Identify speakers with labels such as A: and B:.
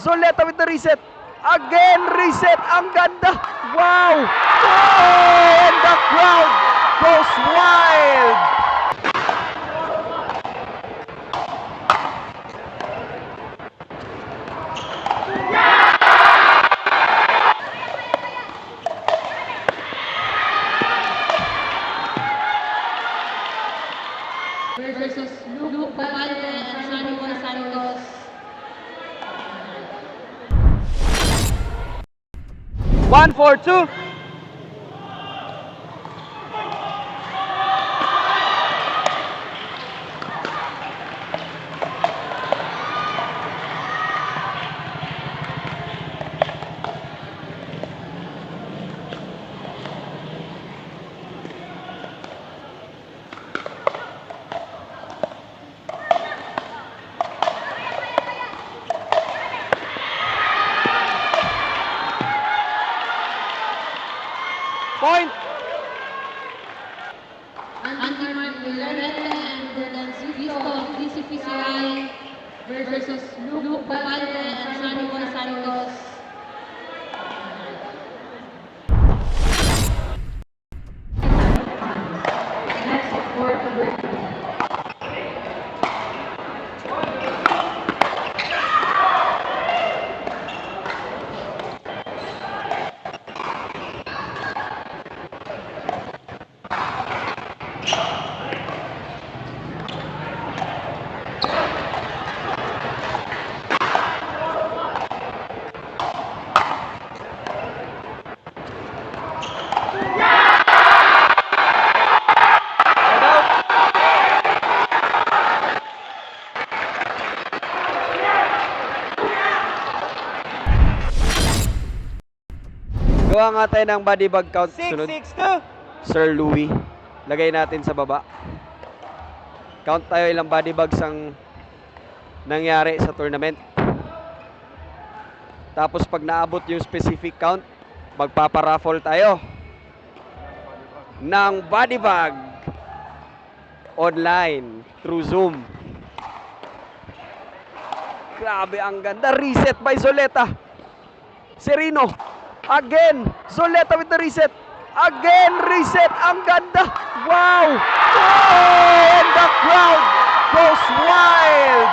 A: Zoleta with the reset. Again, reset. Ang ganda. Wow! Oh! And the crowd goes wild.
B: Versus Luke Balde and Sunny Boy Santos.
A: 1-4-2. Point.
B: Andy Villarete and Dylan Visto of DCPCI versus Luke Balde and Sunny Boy Santos. Next for
A: Gawa nga tayo ng body bag count.
C: 6-6-2.
A: Sir Louis. Lagay natin sa baba. Count tayo ilang body bags ang nangyari sa tournament. Tapos pag naabot yung specific count, magpaparaffle tayo ng body bag online through Zoom. Grabe, ang ganda. Reset by Zoleta. Serino. Again, Zoleta with the reset. Again, reset. Ang ganda. Wow! Oh! And the crowd goes wild.